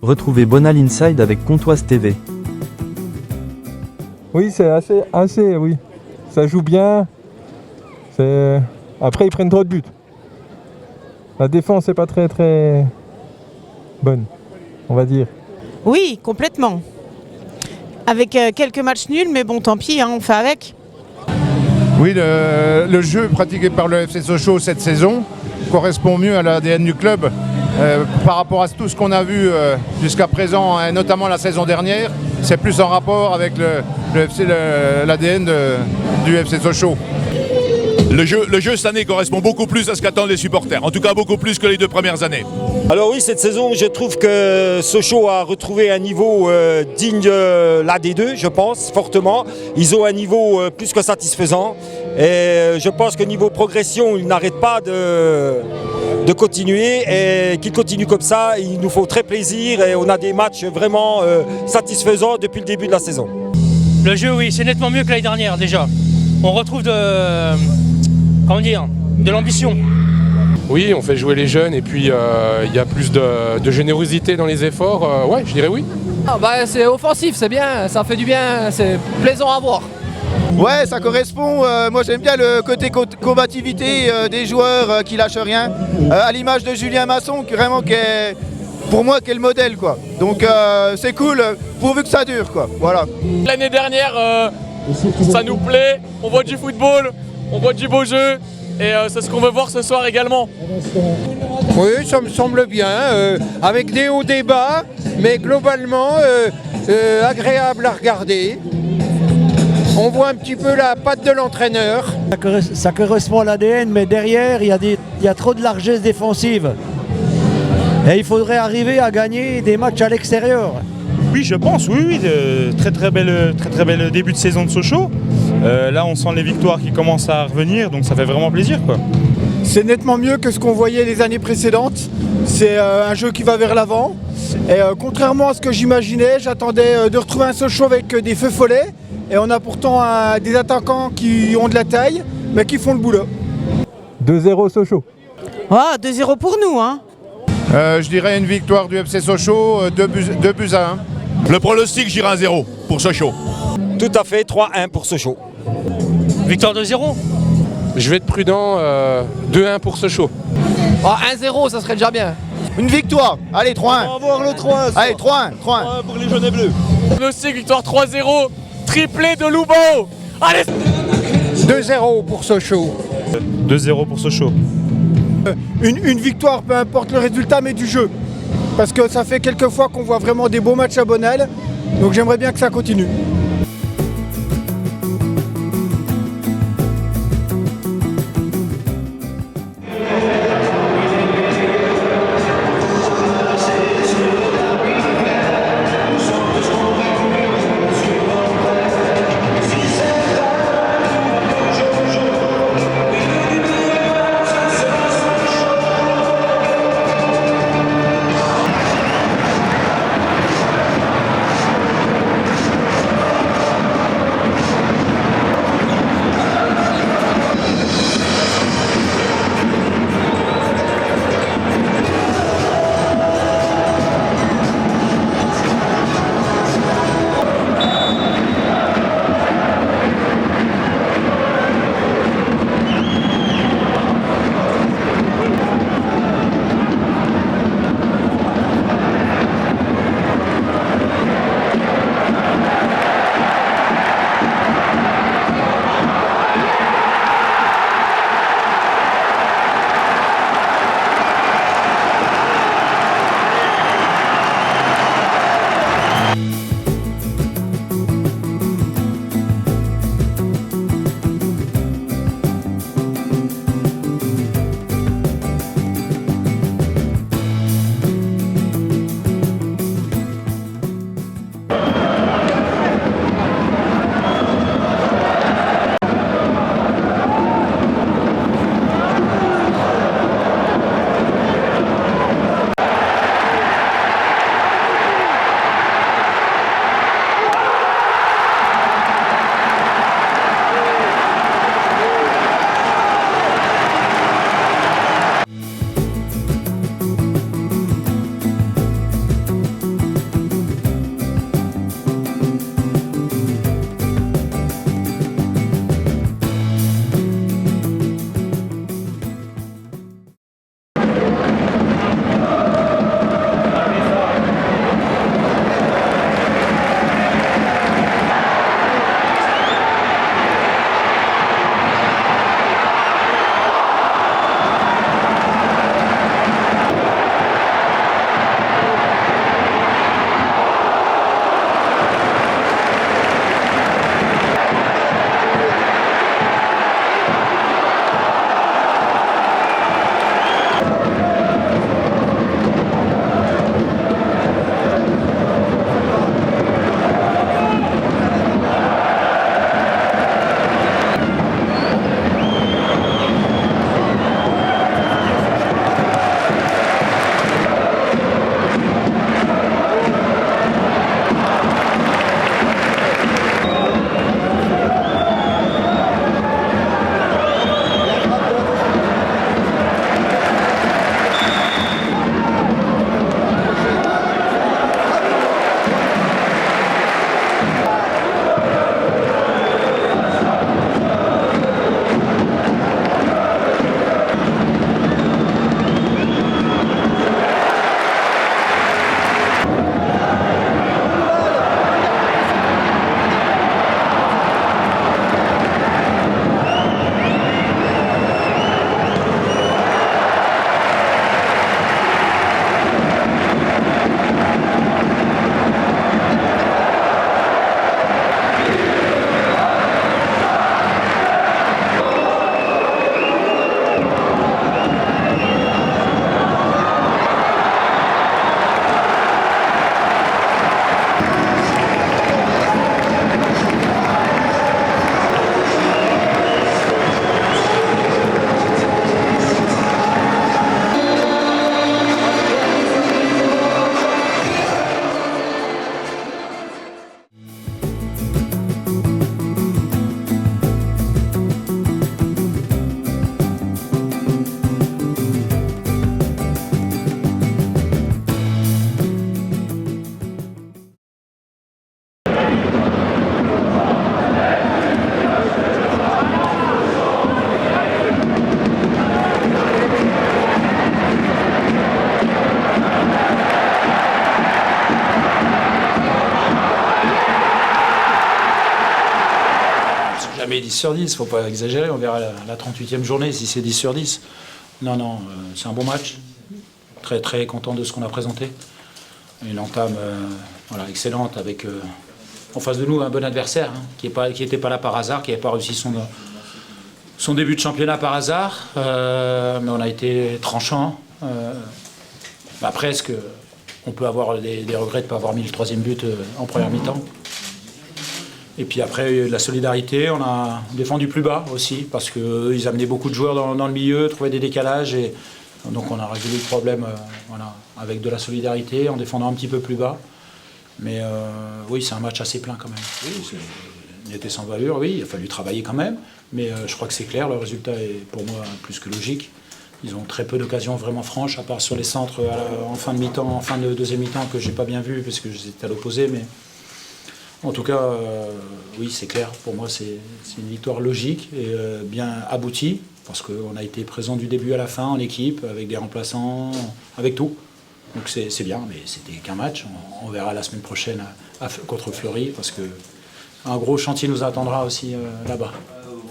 Retrouvez Bonal Inside avec Comtoise TV. Oui, c'est assez, oui. Ça joue bien. Après, ils prennent trop de buts. La défense n'est pas très bonne, on va dire. Oui, complètement. Avec quelques matchs nuls, mais bon, tant pis, hein, on fait avec. Oui, le jeu pratiqué par le FC Sochaux cette saison correspond mieux à l'ADN du club par rapport à tout ce qu'on a vu jusqu'à présent, et notamment la saison dernière. C'est plus en rapport avec l'ADN du FC Sochaux. Le jeu cette année correspond beaucoup plus à ce qu'attendent les supporters, en tout cas beaucoup plus que les 2 premières années. Alors oui, cette saison, je trouve que Sochaux a retrouvé un niveau digne de la D2, je pense, fortement. Ils ont un niveau plus que satisfaisant. Et je pense que niveau progression, ils n'arrêtent pas de continuer. Et qu'ils continuent comme ça, il nous faut très plaisir. Et on a des matchs vraiment satisfaisants depuis le début de la saison. Le jeu, oui, c'est nettement mieux que l'année dernière déjà. On retrouve de l'ambition. Oui, on fait jouer les jeunes et puis il y a plus de générosité dans les efforts. Ouais, je dirais oui. C'est offensif, c'est bien, ça fait du bien, c'est plaisant à voir. Ouais, ça correspond. Moi, j'aime bien le côté combativité des joueurs qui lâchent rien. À l'image de Julien Masson, vraiment, pour moi, qui est le modèle, quoi. Donc, c'est cool, pourvu que ça dure, quoi. Voilà. L'année dernière, ça nous plaît. On voit du football, on voit du beau jeu. Et c'est ce qu'on veut voir ce soir également. Oui, ça me semble bien, avec des hauts des bas, mais globalement agréable à regarder. On voit un petit peu la patte de l'entraîneur. Ça correspond à l'ADN, mais derrière, il y a trop de largesse défensive. Et il faudrait arriver à gagner des matchs à l'extérieur. Oui, je pense, oui, très bel début de saison de Sochaux. Là, on sent les victoires qui commencent à revenir, donc ça fait vraiment plaisir, quoi. C'est nettement mieux que ce qu'on voyait les années précédentes. C'est un jeu qui va vers l'avant. Et contrairement à ce que j'imaginais, j'attendais de retrouver un Sochaux avec des feux follets. Et on a pourtant des attaquants qui ont de la taille, mais qui font le boulot. 2-0 Sochaux. Ah, 2-0 pour nous, hein. Je dirais une victoire du FC Sochaux, 2 buts à 1. Le pronostic, j'irai à 0 pour Sochaux. Tout à fait, 3-1 pour Sochaux. Victoire de 0. Je vais être prudent, 2-1 pour Sochaux. 1-0, ça serait déjà bien. Une victoire. Allez, 3-1. On va avoir le 3. Allez, 3-1. 3-1 pour les jaunes et bleus. Pronostic, victoire 3-0, triplé de Loubo. Allez 2-0 pour Sochaux. 2-0 pour Sochaux. Une victoire, peu importe le résultat, mais du jeu. Parce que ça fait quelques fois qu'on voit vraiment des beaux matchs à Bonal. Donc j'aimerais bien que ça continue. jamais 10 sur 10, faut pas exagérer, on verra la 38e journée si c'est 10 sur 10. Non, c'est un bon match. Très très content de ce qu'on a présenté. Une entame excellente avec en face de nous un bon adversaire qui n'était pas là par hasard, qui n'avait pas réussi son début de par hasard. Mais on a été tranchant. Presque. On peut avoir des regrets de ne pas avoir mis le 3e but en première mi-temps. Et puis après, il y a eu de la solidarité. On a défendu plus bas aussi, parce qu'ils amenaient beaucoup de joueurs dans le milieu, trouvaient des décalages. Et donc on a résolu le problème avec de la solidarité, en défendant un petit peu plus bas. Mais oui, c'est un match assez plein quand même. Oui, il était sans valeur, oui, il a fallu travailler quand même. Mais je crois que c'est clair, le résultat est pour moi plus que logique. Ils ont très peu d'occasions vraiment franches, à part sur les centres en fin de mi-temps, en fin de deuxième mi-temps, que j'ai pas bien vu, parce que j'étais à l'opposé. Mais en tout cas, oui, c'est clair. Pour moi, c'est une victoire logique et bien aboutie, parce qu'on a été présent du début à la fin en équipe, avec des remplaçants, avec tout. Donc c'est bien, mais c'était qu'un match. On verra la semaine prochaine contre Fleury, parce que un gros chantier nous attendra aussi là-bas.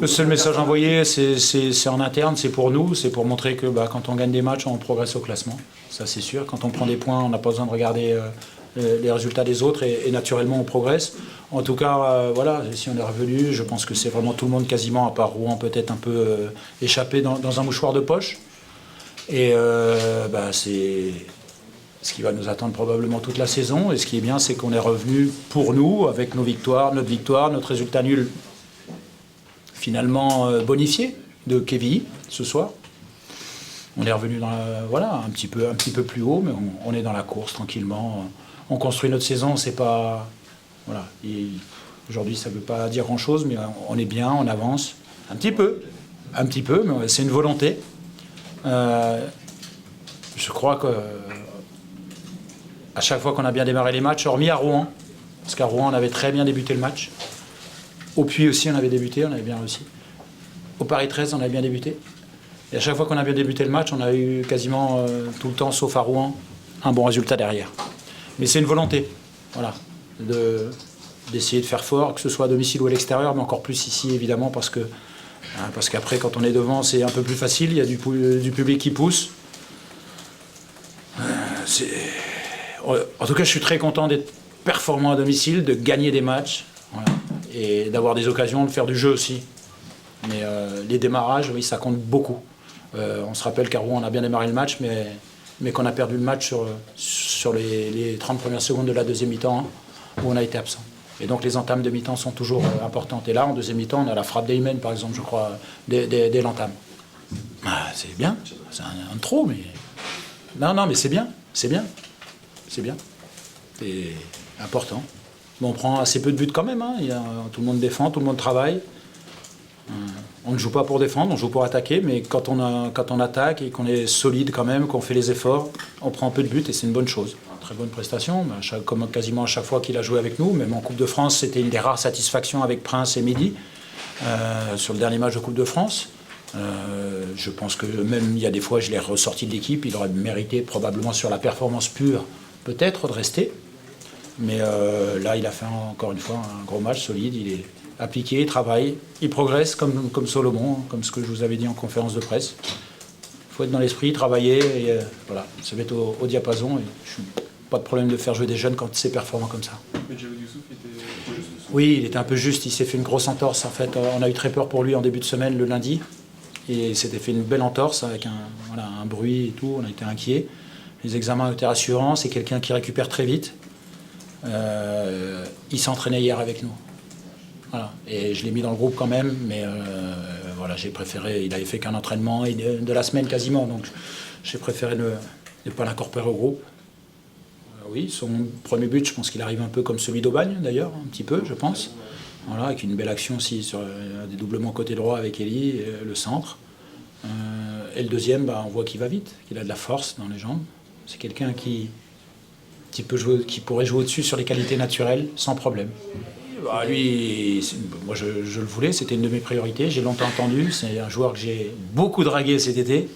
Le seul message envoyé, c'est en interne, c'est pour nous, c'est pour montrer que quand on gagne des matchs, on progresse au classement. Ça, c'est sûr. Quand on prend des points, on n'a pas besoin de regarder les résultats des autres et naturellement, on progresse. En tout cas, si on est revenu, je pense que c'est vraiment tout le monde quasiment, à part Rouen, peut-être un peu échappé dans un mouchoir de poche. Et c'est ce qui va nous attendre probablement toute la saison. Et ce qui est bien, c'est qu'on est revenu pour nous, avec notre victoire, notre résultat nul finalement bonifié de Quevilly ce soir. On est revenu dans un petit peu plus haut, mais on est dans la course tranquillement. On construit notre saison, c'est pas aujourd'hui ça ne veut pas dire grand-chose, mais on est bien, on avance un petit peu, mais c'est une volonté. Je crois que à chaque fois qu'on a bien démarré les matchs, hormis à Rouen, parce qu'à Rouen on avait très bien débuté le match. Au Puy aussi, on avait débuté, on avait bien réussi. Au Paris 13, on avait bien débuté. Et à chaque fois qu'on a bien débuté le match, on a eu quasiment tout le temps, sauf à Rouen, un bon résultat derrière. Mais c'est une volonté, d'essayer de faire fort, que ce soit à domicile ou à l'extérieur, mais encore plus ici, évidemment, parce qu'après, quand on est devant, c'est un peu plus facile, il y a du public qui pousse. En tout cas, je suis très content d'être performant à domicile, de gagner des matchs. Et d'avoir des occasions de faire du jeu aussi. Mais les démarrages, oui, ça compte beaucoup. On se rappelle qu'à Rouen, on a bien démarré le match, mais qu'on a perdu le match sur les 30 premières secondes de la deuxième mi-temps, où on a été absent. Et donc les entames de mi-temps sont toujours importantes. Et là, en deuxième mi-temps, on a la frappe d'Eymen, par exemple, je crois, dès l'entame. C'est bien, c'est un trop, mais... Non, mais c'est bien. C'est important. Mais on prend assez peu de buts quand même. Tout le monde défend, tout le monde travaille. On ne joue pas pour défendre, on joue pour attaquer. Mais quand on attaque et qu'on est solide quand même, qu'on fait les efforts, on prend un peu de buts et c'est une bonne chose. Très bonne prestation, comme quasiment à chaque fois qu'il a joué avec nous. Même en Coupe de France, c'était une des rares satisfactions avec Prince et Mehdi sur le dernier match de Coupe de France. Je pense que même il y a des fois, je l'ai ressorti de l'équipe. Il aurait mérité probablement sur la performance pure, peut-être, de rester. Mais là, il a fait encore une fois un gros match solide. Il est appliqué, il travaille, il progresse comme Solomon, comme ce que je vous avais dit en conférence de presse. Il faut être dans l'esprit, travailler et se mettre au diapason. Et je n'ai pas de problème de faire jouer des jeunes quand c'est performant comme ça. Mais Djawad Youssouf était juste. Oui, il était un peu juste. Il s'est fait une grosse entorse. En fait, on a eu très peur pour lui en début de semaine, le lundi. Et il s'était fait une belle entorse avec un bruit et tout. On a été inquiets. Les examens étaient rassurants. C'est quelqu'un qui récupère très vite. Il s'entraînait hier avec nous. Et je l'ai mis dans le groupe quand même, mais j'ai préféré. Il avait fait qu'un entraînement de la semaine quasiment, donc j'ai préféré ne pas l'incorporer au groupe. Oui, son premier but, je pense qu'il arrive un peu comme celui d'Aubagne d'ailleurs, un petit peu, je pense. Avec une belle action aussi sur des doublements côté droit avec Elie, le centre. Et le deuxième, on voit qu'il va vite, qu'il a de la force dans les jambes. C'est quelqu'un qui pourrait jouer au-dessus sur les qualités naturelles sans problème. Lui, moi je le voulais, c'était une de mes priorités, j'ai longtemps entendu. C'est un joueur que j'ai beaucoup dragué cet été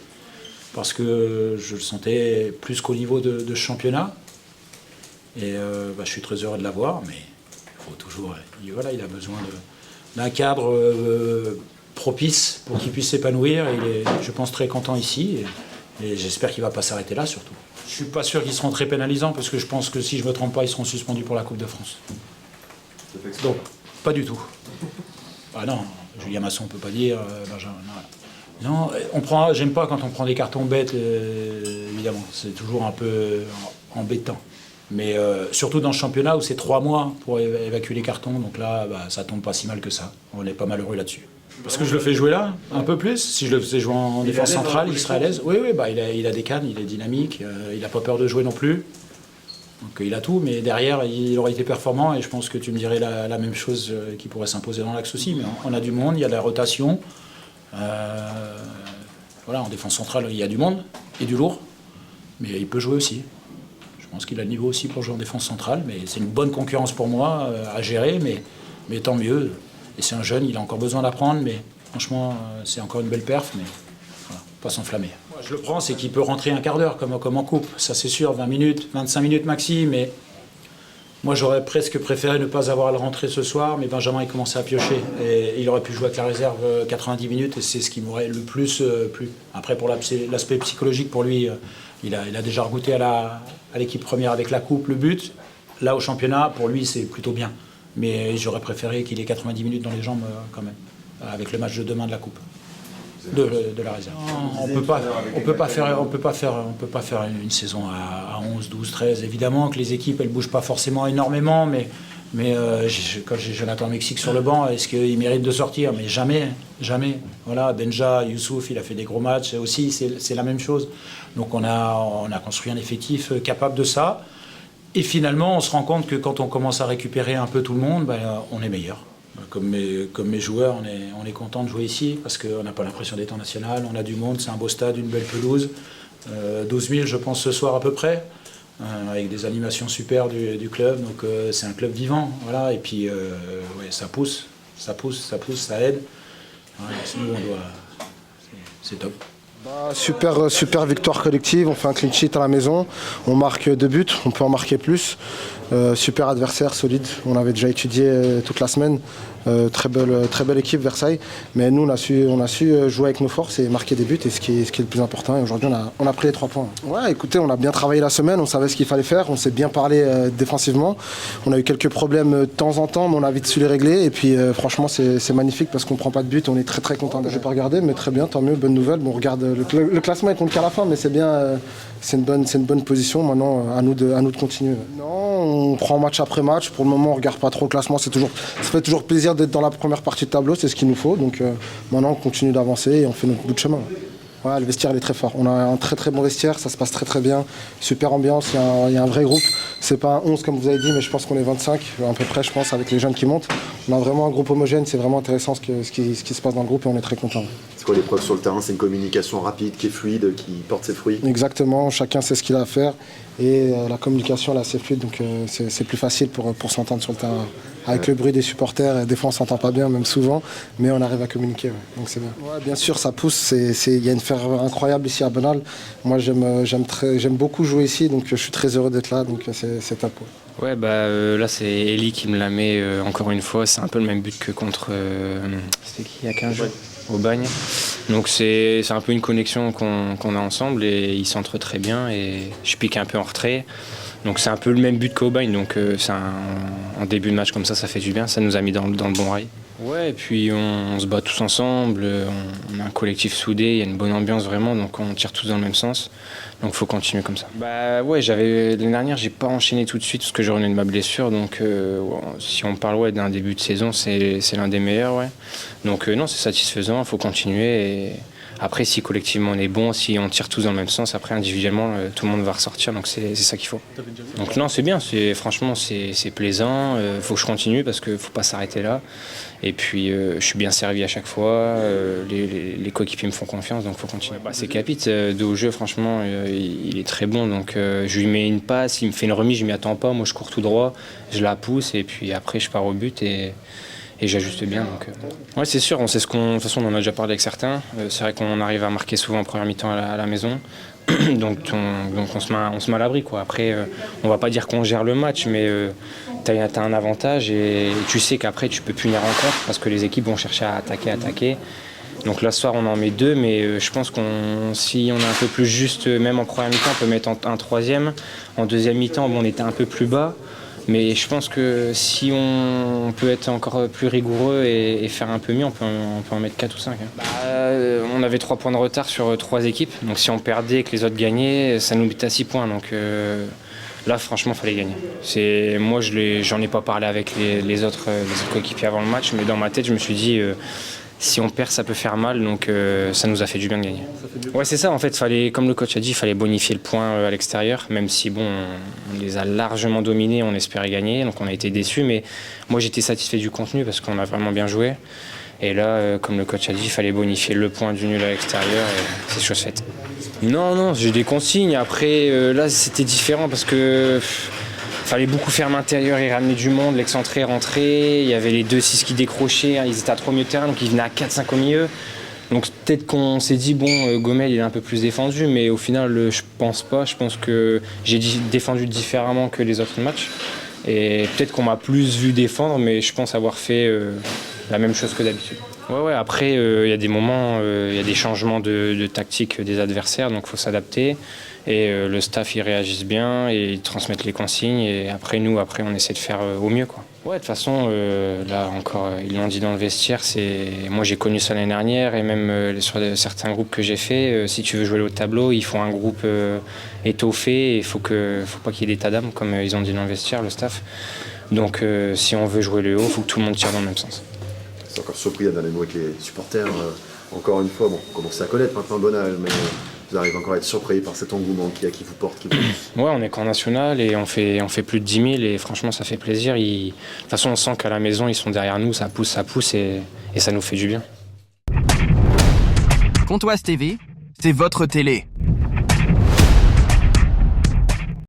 parce que je le sentais plus qu'au niveau de ce championnat. Et je suis très heureux de l'avoir, mais il faut toujours. Il a besoin d'un cadre propice pour qu'il puisse s'épanouir. Il est, je pense, très content ici et j'espère qu'il ne va pas s'arrêter là surtout. Je ne suis pas sûr qu'ils seront très pénalisants parce que je pense que si je ne me trompe pas, ils seront suspendus pour la Coupe de France. Donc, pas du tout. Ah non, Julien Masson, on ne peut pas dire. Benjamin, non, j'aime pas quand on prend des cartons bêtes, évidemment. C'est toujours un peu embêtant. Mais surtout dans le championnat où c'est 3 mois pour évacuer les cartons. Donc là, ça tombe pas si mal que ça. On est pas malheureux là-dessus. Parce que je le fais jouer là, un peu plus. Si je le faisais jouer en défense centrale, il serait à l'aise. Oui, il a des cannes, il est dynamique, il n'a pas peur de jouer non plus. Donc il a tout, mais derrière, il aurait été performant. Et je pense que tu me dirais la même chose qui pourrait s'imposer dans l'axe aussi. Mais on a du monde, il y a de la rotation. Voilà, en défense centrale, il y a du monde et du lourd. Mais il peut jouer aussi. Je pense qu'il a le niveau aussi pour jouer en défense centrale. Mais c'est une bonne concurrence pour moi à gérer, mais tant mieux. Et c'est un jeune, il a encore besoin d'apprendre, mais franchement, c'est encore une belle perf, mais voilà, pas s'enflammer. Moi, je le prends, c'est qu'il peut rentrer un quart d'heure, comme en coupe. Ça, c'est sûr, 20 minutes, 25 minutes maxi, mais moi, j'aurais presque préféré ne pas avoir à le rentrer ce soir, mais Benjamin, il commençait à piocher. Et il aurait pu jouer avec la réserve 90 minutes, et c'est ce qui m'aurait le plus plu. Après, pour l'aspect psychologique, pour lui, il a déjà regoûté à l'équipe première avec la coupe, le but. Là, au championnat, pour lui, c'est plutôt bien. Mais j'aurais préféré qu'il ait 90 minutes dans les jambes quand même, avec le match de demain de la Coupe, de la réserve. On peut pas faire une saison à 11, 12, 13. Évidemment que les équipes, elles bougent pas forcément énormément, mais quand j'ai Jonathan Mexique sur le banc, est-ce qu'il mérite de sortir? Mais jamais. Voilà, Benja, Youssouf, il a fait des gros matchs aussi, c'est la même chose. Donc on a construit un effectif capable de ça. Et finalement, on se rend compte que quand on commence à récupérer un peu tout le monde, on est meilleur. Comme mes joueurs, on est content de jouer ici parce qu'on n'a pas l'impression d'être en national. On a du monde, c'est un beau stade, une belle pelouse. 12 000, je pense, ce soir à peu près, avec des animations super du club. Donc c'est un club vivant. Voilà. Et puis, ça pousse, ça aide. Ouais, nous, c'est top. Super victoire collective, on fait un clean sheet à la maison, on marque 2 buts, on peut en marquer plus. Super adversaire, solide, on avait déjà étudié toute la semaine. Très belle équipe Versailles, mais nous on a su jouer avec nos forces et marquer des buts, et ce qui est le plus important. Et aujourd'hui on a pris les 3 points. Ouais, écoutez, on a bien travaillé la semaine, on savait ce qu'il fallait faire, on s'est bien parlé défensivement. On a eu quelques problèmes de temps en temps, mais on a vite su les régler. Et puis franchement c'est magnifique parce qu'on prend pas de but, on est très content. Je vais pas regarder, mais très bien, tant mieux, bonne nouvelle. Bon, on regarde le classement, il compte qu'à la fin, mais c'est bien, c'est une bonne position. Maintenant à nous de continuer. Non, on prend match après match. Pour le moment on regarde pas trop le classement, ça fait toujours plaisir d'être dans la première partie de tableau, c'est ce qu'il nous faut. Donc maintenant on continue d'avancer et on fait notre bout de chemin. Ouais, le vestiaire il est très fort. On a un très bon vestiaire, ça se passe très bien. Super ambiance, il y a un vrai groupe. C'est pas un 11 comme vous avez dit, mais je pense qu'on est 25 à peu près, je pense, avec les jeunes qui montent. On a vraiment un groupe homogène, c'est vraiment intéressant ce qui se passe dans le groupe et on est très contents. C'est quoi l'épreuve sur le terrain? C'est une communication rapide, qui est fluide, qui porte ses fruits? Exactement, chacun sait ce qu'il a à faire et la communication là c'est fluide, donc c'est plus facile pour s'entendre sur le terrain. Avec le bruit des supporters, des fois on s'entend pas bien, même souvent, mais on arrive à communiquer, donc c'est bien. Ouais, bien sûr, ça pousse, il y a une ferveur incroyable ici à Bonal. Moi j'aime beaucoup jouer ici, donc je suis très heureux d'être là, donc c'est top. Ouais, là c'est Eli qui me la met encore une fois, c'est un peu le même but que contre, c'était qui il y a 15 jours au Bagne. Donc c'est un peu une connexion qu'on a ensemble et il s'entre très bien et je pique un peu en retrait. Donc c'est un peu le même but qu'au Bagne, donc c'est un début de match comme ça fait du bien, ça nous a mis dans le bon rail. Ouais, et puis on se bat tous ensemble, on a un collectif soudé, il y a une bonne ambiance vraiment, donc on tire tous dans le même sens. Donc il faut continuer comme ça. Ouais, l'année dernière, j'ai pas enchaîné tout de suite parce que je revenais de ma blessure, donc si on parle d'un début de saison, c'est l'un des meilleurs, ouais. Donc non, c'est satisfaisant, il faut continuer et après si collectivement on est bon, si on tire tous dans le même sens, après individuellement tout le monde va ressortir, donc c'est ça qu'il faut. Donc non, c'est bien, franchement c'est plaisant, faut que je continue parce qu'il faut pas s'arrêter là. Et puis je suis bien servi à chaque fois, les coéquipiers me font confiance, donc il faut continuer. C'est Capite, de haut jeu, franchement, il est très bon, donc je lui mets une passe, il me fait une remise, je m'y attends pas, moi je cours tout droit, je la pousse et puis après je pars au but et j'ajuste bien. Donc, ouais, c'est sûr, on sait de toute façon on en a déjà parlé avec certains, c'est vrai qu'on arrive à marquer souvent en première mi-temps à la maison, donc on se met à l'abri, quoi. Après, on va pas dire qu'on gère le match, mais t'as un avantage et tu sais qu'après tu peux punir en contre parce que les équipes vont chercher à attaquer. Donc là ce soir on en met 2, mais je pense si on est un peu plus juste, même en première mi-temps, on peut mettre un troisième. En deuxième mi-temps, on était un peu plus bas. Mais je pense que si on peut être encore plus rigoureux et faire un peu mieux, on peut en mettre 4 ou 5. On avait 3 points de retard sur 3 équipes. Donc si on perdait et que les autres gagnaient, ça nous mettait à 6 points. Donc là, franchement, il fallait gagner. Moi, j'en ai pas parlé avec les autres coéquipiers avant le match, mais dans ma tête, je me suis dit... si on perd, ça peut faire mal, donc ça nous a fait du bien de gagner. Ouais, c'est ça, en fait, comme le coach a dit, il fallait bonifier le point à l'extérieur, même si on les a largement dominés, on espérait gagner, donc on a été déçus, mais moi j'étais satisfait du contenu parce qu'on a vraiment bien joué. Et là, comme le coach a dit, il fallait bonifier le point du nul à l'extérieur et c'est chose faite. Non, j'ai des consignes. Après, là, c'était différent parce que... fallait beaucoup faire l'intérieur et ramener du monde, l'excentré, rentrer. Il y avait les 2-6 qui décrochaient, ils étaient à 3 milieux de terrain, donc ils venaient à 4-5 au milieu. Donc peut-être qu'on s'est dit, Gomel il est un peu plus défendu, mais au final, je pense pas. Je pense que j'ai défendu différemment que les autres matchs. Et peut-être qu'on m'a plus vu défendre, mais je pense avoir fait la même chose que d'habitude. Ouais, après, il y a des moments, il y a des changements de tactique des adversaires, donc il faut s'adapter. Et le staff, ils réagissent bien et ils transmettent les consignes. Et après, on essaie de faire au mieux, quoi. Ouais, de toute façon, là encore, ils l'ont dit dans le vestiaire, moi j'ai connu ça l'année dernière et même sur certains groupes que j'ai fait, si tu veux jouer au tableau, il faut un groupe étoffé et faut pas qu'il y ait d'état d'âme, comme ils ont dit dans le vestiaire, le staff. Donc si on veut jouer le haut, il faut que tout le monde tire dans le même sens. C'est encore surpris à dernier mot avec les supporters. Encore une fois, on commence à connaître maintenant Bonal, mais vous arrivez encore à être surpris par cet engouement qui vous porte. Ouais, on est camp national et on fait plus de 10 000 et franchement ça fait plaisir. De toute façon on sent qu'à la maison ils sont derrière nous, ça pousse et ça nous fait du bien. Comtoise TV, c'est votre télé.